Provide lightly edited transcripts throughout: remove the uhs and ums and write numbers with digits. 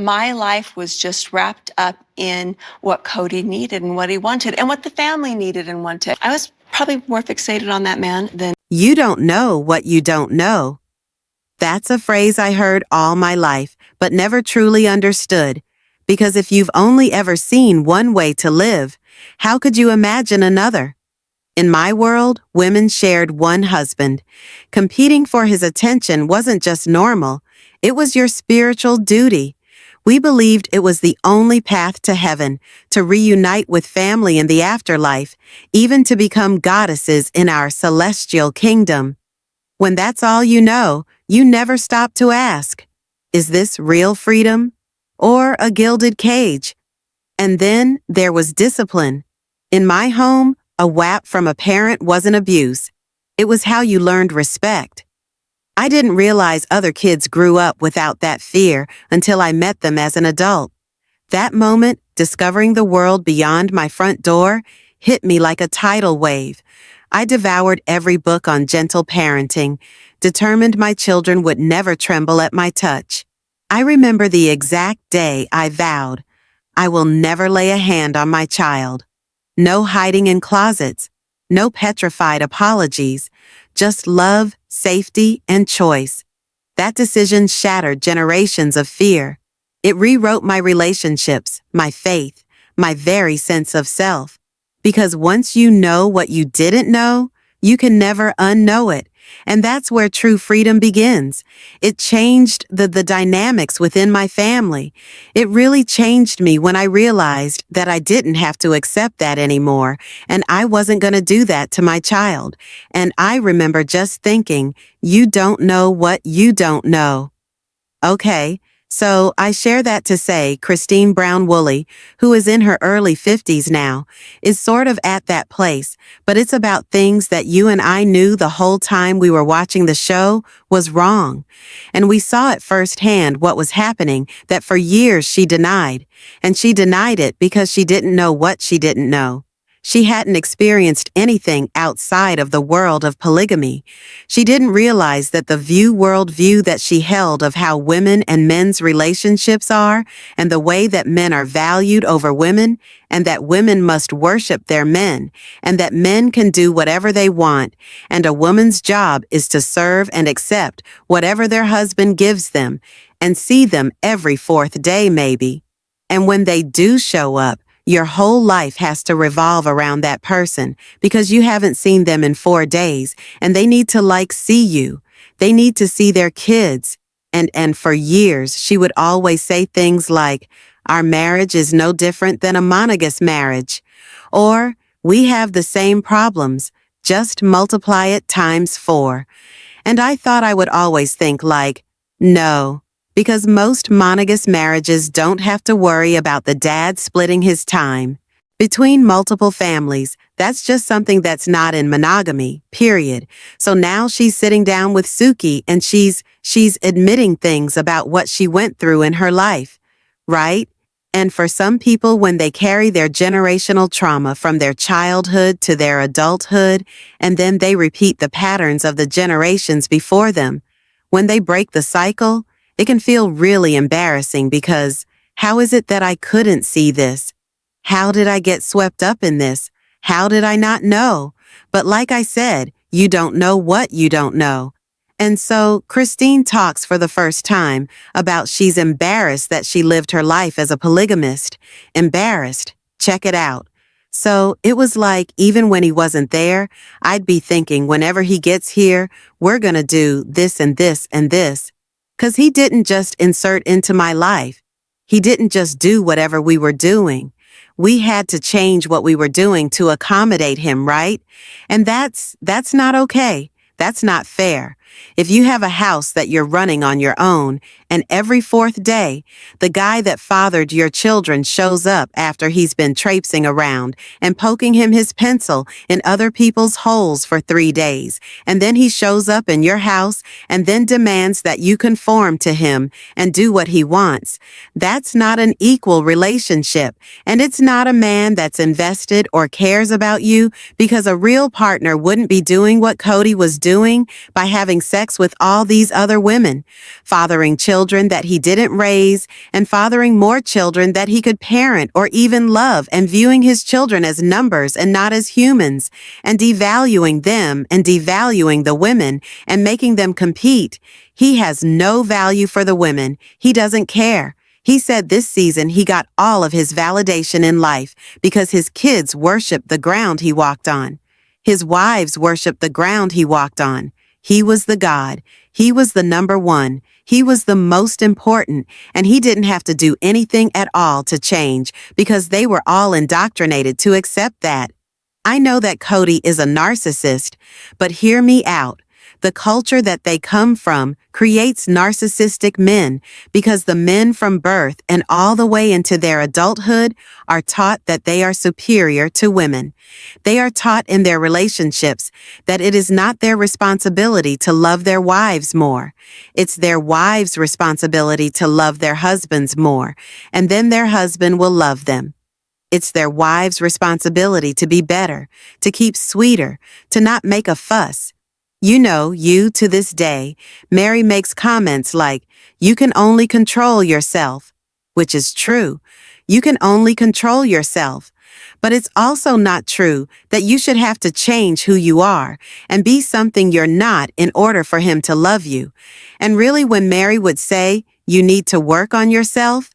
my life was just wrapped up in what Cody needed and what he wanted and what the family needed and wanted. I was probably more fixated on that man than... You don't know what you don't know. That's a phrase I heard all my life, but never truly understood. Because if you've only ever seen one way to live, how could you imagine another? In my world, women shared one husband. Competing for his attention wasn't just normal, it was your spiritual duty. We believed it was the only path to heaven, to reunite with family in the afterlife, even to become goddesses in our celestial kingdom. When that's all you know, you never stop to ask, is this real freedom or a gilded cage? And then there was discipline. In my home, a whap from a parent wasn't abuse. It was how you learned respect. I didn't realize other kids grew up without that fear until I met them as an adult. That moment, discovering the world beyond my front door, hit me like a tidal wave. I devoured every book on gentle parenting, determined my children would never tremble at my touch. I remember the exact day I vowed, I will never lay a hand on my child. No hiding in closets, no petrified apologies, just love, safety, and choice. That decision shattered generations of fear. It rewrote my relationships, my faith, my very sense of self. Because once you know what you didn't know, you can never unknow it. And that's where true freedom begins. It changed the dynamics within my family. It really changed me when I realized that I didn't have to accept that anymore, and I wasn't going to do that to my child. And I remember just thinking, you don't know what you don't know. Okay. So I share that to say Christine Brown Woolley, who is in her early 50s now, is sort of at that place, but it's about things that you and I knew the whole time we were watching the show was wrong. And we saw it firsthand what was happening that for years she denied. And she denied it because she didn't know what she didn't know. She hadn't experienced anything outside of the world of polygamy. She didn't realize that the worldview that she held of how women and men's relationships are, and the way that men are valued over women, and that women must worship their men, and that men can do whatever they want, and a woman's job is to serve and accept whatever their husband gives them, and see them every fourth day maybe. And when they do show up, your whole life has to revolve around that person because you haven't seen them in 4 days and they need to see you. They need to see their kids. And for years, she would always say things like, our marriage is no different than a monogamous marriage. Or, we have the same problems, just multiply it times 4. And I thought I would always think no. Because most monogamous marriages don't have to worry about the dad splitting his time between multiple families. That's just something that's not in monogamy, period. So now she's sitting down with Suki and she's admitting things about what she went through in her life, right? And for some people, when they carry their generational trauma from their childhood to their adulthood, and then they repeat the patterns of the generations before them, when they break the cycle, it can feel really embarrassing because how is it that I couldn't see this? How did I get swept up in this? How did I not know? But like I said, you don't know what you don't know. And so Christine talks for the first time about she's embarrassed that she lived her life as a polygamist. Embarrassed. Check it out. So it was like even when he wasn't there, I'd be thinking whenever he gets here, we're gonna do this and this and this. 'Cause he didn't just insert into my life. He didn't just do whatever we were doing. We had to change what we were doing to accommodate him, right? And that's not okay. That's not fair. If you have a house that you're running on your own, and every 4th day, the guy that fathered your children shows up after he's been traipsing around and poking him his pencil in other people's holes for 3 days, and then he shows up in your house and then demands that you conform to him and do what he wants, that's not an equal relationship, and it's not a man that's invested or cares about you, because a real partner wouldn't be doing what Cody was doing by having sex with all these other women, fathering children children that he didn't raise and fathering more children that he could parent or even love, and viewing his children as numbers and not as humans, and devaluing them and devaluing the women and making them compete. He has no value for the women. He doesn't care. He said this season he got all of his validation in life because his kids worshiped the ground he walked on. His wives worshiped the ground he walked on. He was the God. He was the number one. He was the most important, and he didn't have to do anything at all to change because they were all indoctrinated to accept that. I know that Cody is a narcissist, but hear me out. The culture that they come from creates narcissistic men because the men from birth and all the way into their adulthood are taught that they are superior to women. They are taught in their relationships that it is not their responsibility to love their wives more. It's their wives' responsibility to love their husbands more, and then their husband will love them. It's their wives' responsibility to be better, to keep sweeter, to not make a fuss. To this day, Mary makes comments like, "You can only control yourself," which is true. You can only control yourself. But it's also not true that you should have to change who you are and be something you're not in order for him to love you. And really, when Mary would say, "You need to work on yourself,"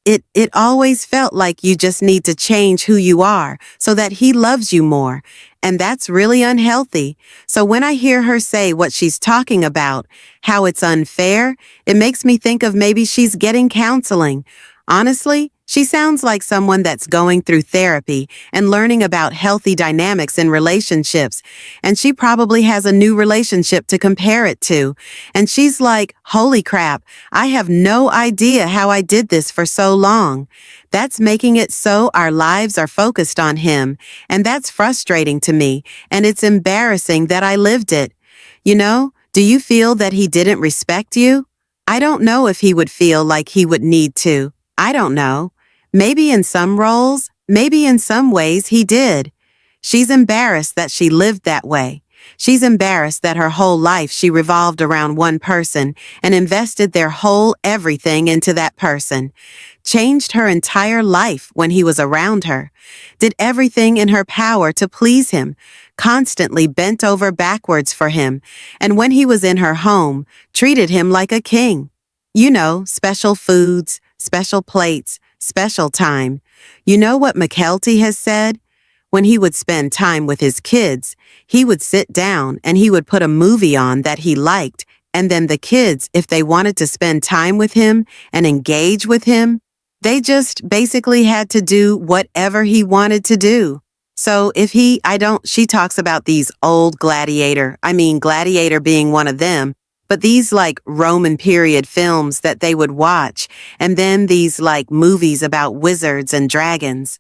it always felt like you just need to change who you are so that he loves you more. And that's really unhealthy. So when I hear her say what she's talking about, how it's unfair, it makes me think of maybe she's getting counseling. Honestly, she sounds like someone that's going through therapy and learning about healthy dynamics in relationships. And she probably has a new relationship to compare it to. And she's like, "Holy crap, I have no idea how I did this for so long." That's making it so our lives are focused on him. And that's frustrating to me. And it's embarrassing that I lived it. Do you feel that he didn't respect you? I don't know if he would feel like he would need to. I don't know. Maybe in some roles, maybe in some ways he did. She's embarrassed that she lived that way. She's embarrassed that her whole life she revolved around one person and invested their whole everything into that person. Changed her entire life when he was around her. Did everything in her power to please him. Constantly bent over backwards for him. And when he was in her home, treated him like a king. Special foods, special plates, special time. You know what McKelty has said? When he would spend time with his kids, he would sit down and he would put a movie on that he liked, and then the kids, if they wanted to spend time with him and engage with him, they just basically had to do whatever he wanted to do. So she talks about these old Gladiator being one of them, but these like Roman period films that they would watch, and then these like movies about wizards and dragons.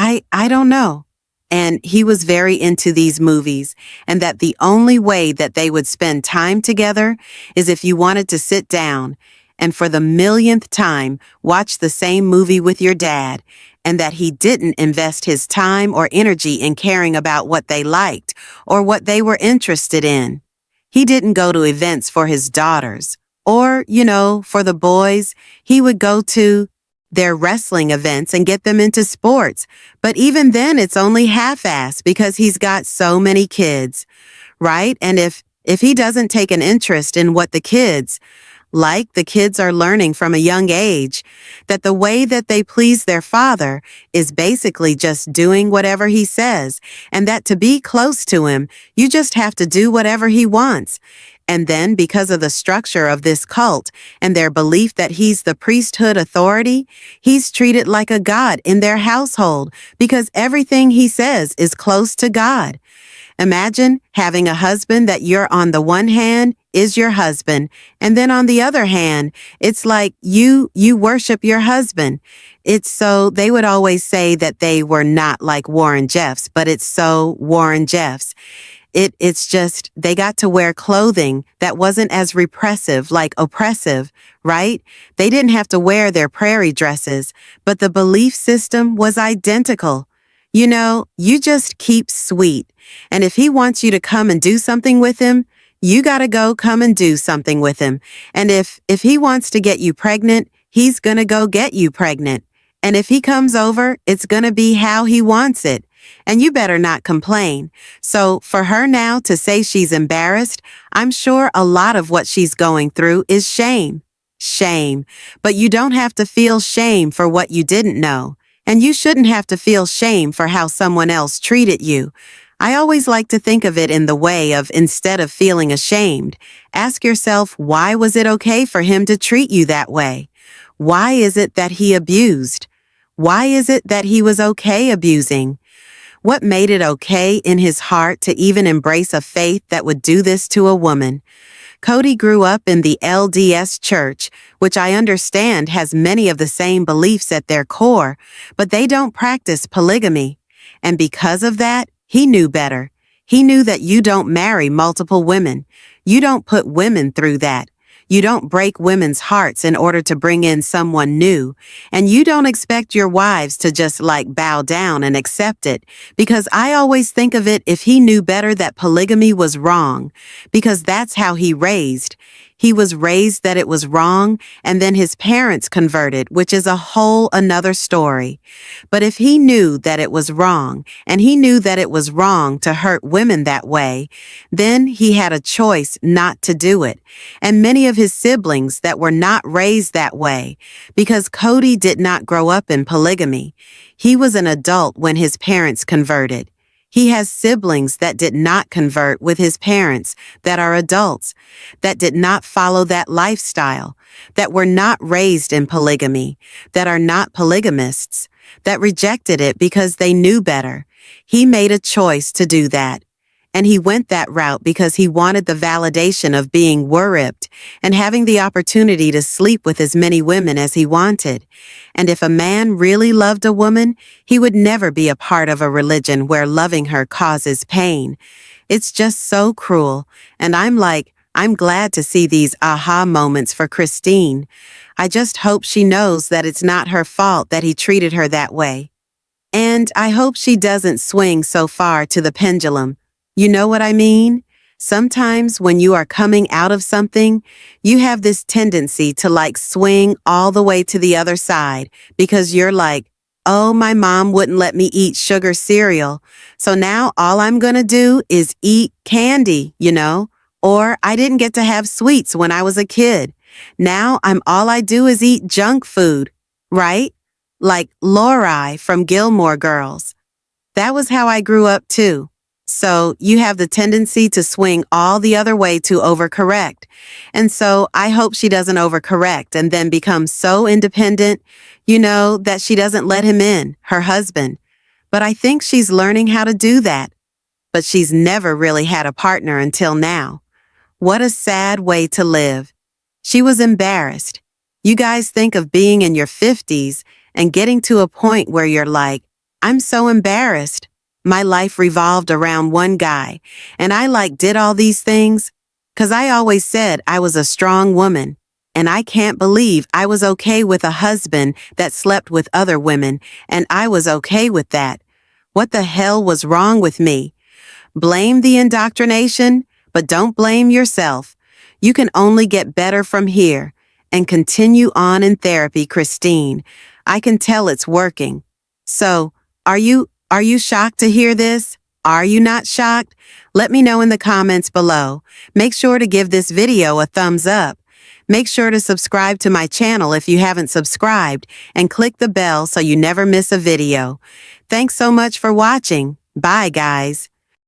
I don't know. And he was very into these movies, and that the only way that they would spend time together is if you wanted to sit down and for the millionth time watch the same movie with your dad, and that he didn't invest his time or energy in caring about what they liked or what they were interested in. He didn't go to events for his daughters or, for the boys. He would go to their wrestling events and get them into sports. But even then, it's only half-assed because he's got so many kids, right? And if he doesn't take an interest in what the kids are learning from a young age, that the way that they please their father is basically just doing whatever he says, and that to be close to him, you just have to do whatever he wants. And then because of the structure of this cult and their belief that he's the priesthood authority, he's treated like a god in their household because everything he says is close to God. Imagine having a husband that you're on the one hand is your husband, and then on the other hand, it's like you worship your husband. It's so they would always say that they were not like Warren Jeffs, but it's so Warren Jeffs. It's just they got to wear clothing that wasn't as repressive, like oppressive, right? They didn't have to wear their prairie dresses, but the belief system was identical. You just keep sweet. And if he wants you to come and do something with him, You gotta go come and do something with him. And if he wants to get you pregnant, he's gonna go get you pregnant. And if he comes over, it's gonna be how he wants it. And you better not complain. So for her now to say she's embarrassed, I'm sure a lot of what she's going through is shame. Shame. But you don't have to feel shame for what you didn't know. And you shouldn't have to feel shame for how someone else treated you. I always like to think of it in the way of, instead of feeling ashamed, ask yourself, why was it okay for him to treat you that way? Why is it that he abused? Why is it that he was okay abusing? What made it okay in his heart to even embrace a faith that would do this to a woman? Cody grew up in the LDS church, which I understand has many of the same beliefs at their core, but they don't practice polygamy. And because of that, he knew better. He knew that you don't marry multiple women. You don't put women through that. You don't break women's hearts in order to bring in someone new. And you don't expect your wives to just bow down and accept it. Because I always think of it, if he knew better, that polygamy was wrong. Because that's how he raised. He was raised that it was wrong, and then his parents converted, which is a whole another story. But if he knew that it was wrong, and he knew that it was wrong to hurt women that way, then he had a choice not to do it. And many of his siblings that were not raised that way, because Cody did not grow up in polygamy. He was an adult when his parents converted. He has siblings that did not convert with his parents, that are adults, that did not follow that lifestyle, that were not raised in polygamy, that are not polygamists, that rejected it because they knew better. He made a choice to do that. And he went that route because he wanted the validation of being worripped and having the opportunity to sleep with as many women as he wanted. And if a man really loved a woman, he would never be a part of a religion where loving her causes pain. It's just so cruel. And I'm glad to see these aha moments for Christine. I just hope she knows that it's not her fault that he treated her that way. And I hope she doesn't swing so far to the pendulum. You know what I mean? Sometimes when you are coming out of something, you have this tendency to swing all the way to the other side because you're like, oh, my mom wouldn't let me eat sugar cereal. So now all I'm gonna do is eat candy, Or I didn't get to have sweets when I was a kid. Now all I do is eat junk food, right? Like Lori from Gilmore Girls. That was how I grew up too. So you have the tendency to swing all the other way to overcorrect. And so I hope she doesn't overcorrect and then become so independent, that she doesn't let him in, her husband. But I think she's learning how to do that. But she's never really had a partner until now. What a sad way to live. She was embarrassed. You guys think of being in your 50s and getting to a point where you're like, I'm so embarrassed. My life revolved around one guy, and I did all these things, 'cause I always said I was a strong woman, and I can't believe I was okay with a husband that slept with other women, and I was okay with that. What the hell was wrong with me? Blame the indoctrination, but don't blame yourself. You can only get better from here, and continue on in therapy, Christine. I can tell it's working. So, are you shocked to hear this? Are you not shocked? Let me know in the comments below. Make sure to give this video a thumbs up. Make sure to subscribe to my channel if you haven't subscribed, and click the bell so you never miss a video. Thanks so much for watching. Bye, guys.